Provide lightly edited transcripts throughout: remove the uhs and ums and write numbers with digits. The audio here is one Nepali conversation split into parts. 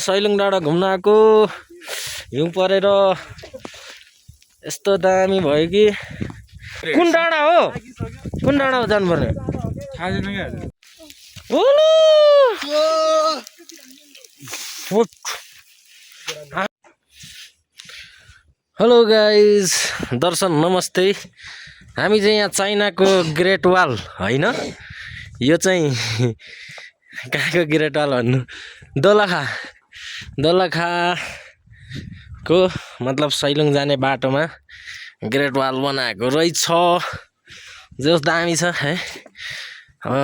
सैलुङ डाँडा घुम्न आएको हिउँ परेर यस्तो दामी भयो कि कुन डाँडा हो जानुपर्ने हेलो गाइज दर्शन नमस्ते हामी चाहिँ यहाँ चाइनाको ग्रेट वाल होइन यो चाहिँ कहाँको ग्रेट वाल भन्नु दोलखाको मतलब सैलुङ जाने बाटोमा ग्रेट वाल बनाएको रहेछ जस दामी छ है अब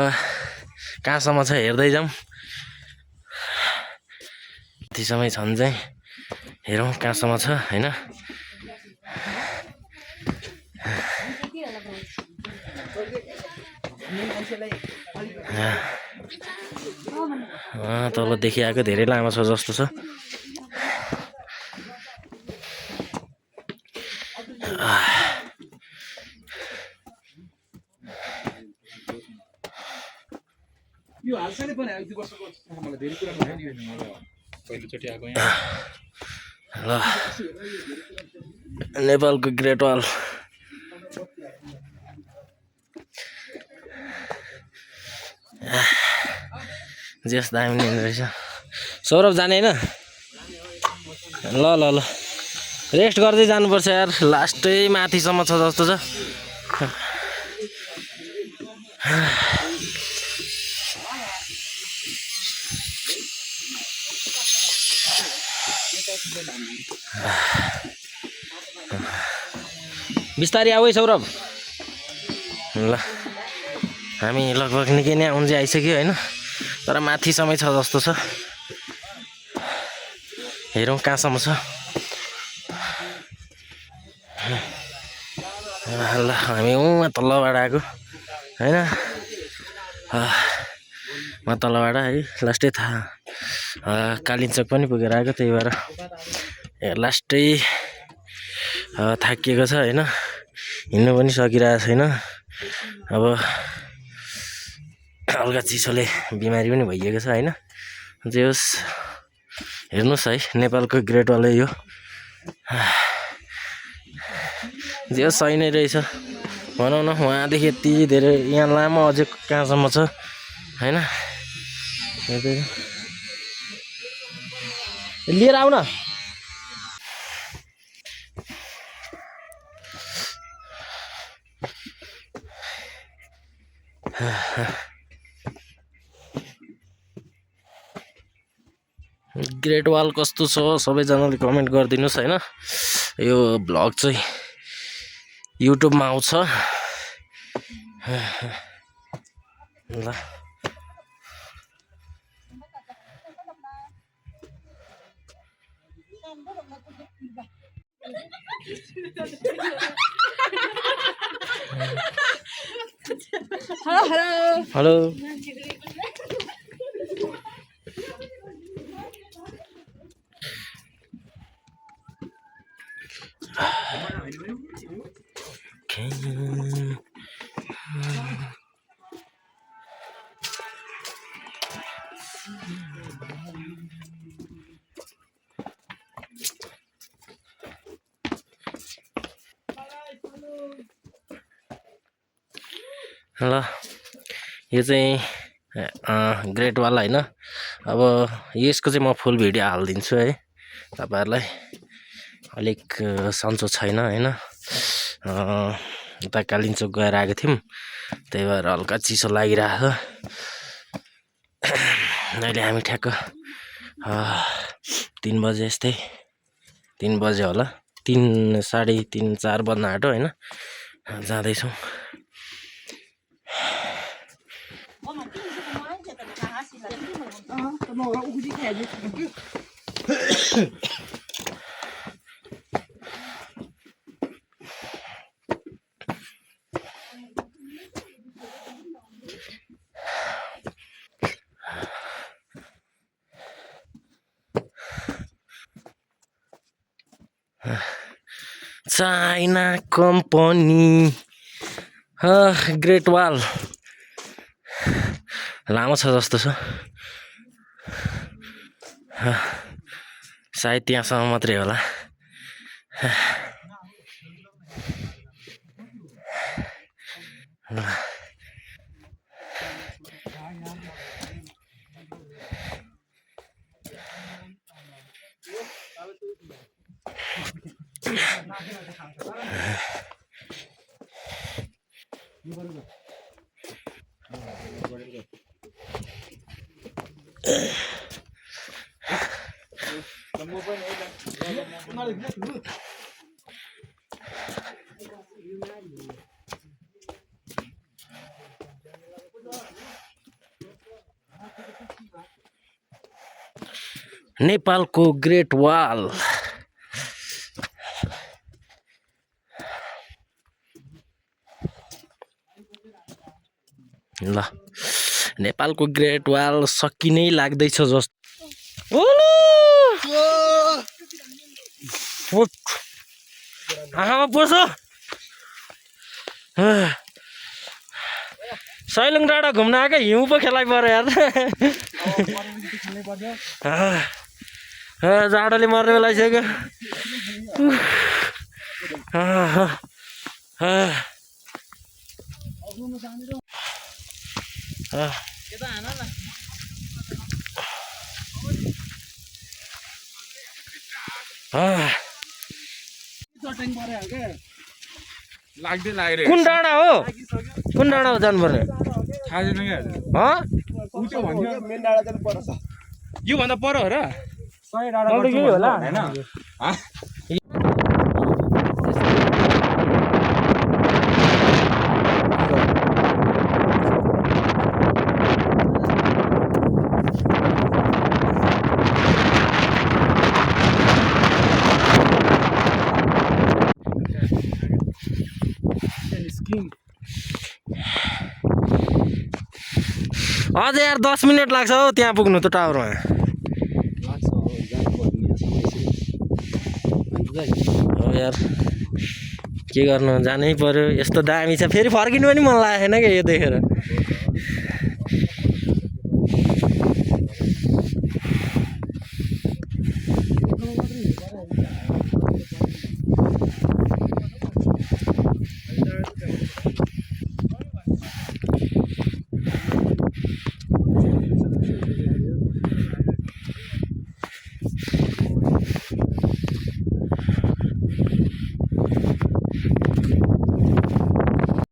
कहाँसम्म छ हेर्दै जाउँ त्यति समय छन् चाहिँ हेरौँ कहाँसम्म छ होइन तल देखिआएको धेरै लामो छ जस्तो छ यो हालसालै बनायो 2 वर्षको मलाई धेरै कुरा भयो नि पहिलोचोटि आएको यहाँ ल नेपालको ग्रेट वाल जस दामी नि रहेछ सौरभ जाने हैन ल ल ल रेस्ट गर्दै जानुपर्छ यार लास्टै माथिसम्म छ जस्तो छ बिस्तारै आऊ है सौरभ ल हामी लगभग निकै नै आउनु चाहिँ आइसक्यो होइन तर माथिसम्म छ जस्तो छ हेरौँ कहाँसम्म छ ल हामी तलबाट आएको होइन म तलबाट है लास्टै थाहा कालिम्पोङ पनि पुगेर आएको त्यही भएर लास्टै थाकिएको छ होइन हिँड्नु पनि सकिरहेको छैन अब हल्का चिसोले बिमारी पनि भइएको छ होइन जे होस् हेर्नुहोस् है नेपालको ग्रेट वाल यो जे होस् सही नै रहेछ भनौँ न उहाँदेखि यति धेरै यहाँ लामो अझै कहाँसम्म छ होइन लिएर आऊ न ग्रेट वाल कस्तो छ सबैजनाले कमेन्ट गरिदिनुहोस् होइन यो भ्लग चाहिँ युट्युबमा आउँछ ल हेलो ल यो चाहिँ ग्रेट वाल होइन अब यसको चाहिँ म फुल भिडियो हालिदिन्छु है तपाईहरुलाई अलिक सन्चो छैन होइन उता कालिम्पोङ गएर आएको थियौँ त्यही भएर हल्का चिसो लागिरहेको अहिले हामी ठ्याक्क 3 बजे यस्तै 3 बजे होला 3 साढे 3 4 बज्न आँट्यो होइन जाँदैछौँ चाइना कम्पनी ग्रेट वाल लामो छ जस्तो छ सायद त्यहाँसम्म मात्रै होला नेपालको ग्रेट वाल ल नेपालको ग्रेट वाल सकिनै लाग्दैछ जस्तो आँखामा पर्छ सैलुङ डाँडा घुम्न आएको हिउँ पो खेलाइ पऱ्यो यार जाडोले मर्ने बेला आइसक्यो लाग्दै लागेर कुन डाँडा हो कुन डाँडा हो जानुपर्ने थाहा छैन क्या योभन्दा पर हो र होला होइन अझै यार 10 मिनट लाग्छ हौ त्यहाँ पुग्नु त टावरमा हो यार के गर्नु जानै पर्यो यस्तो दामी छ फेरि फर्किनु पनि मन लागेको छैन क्या यो देखेर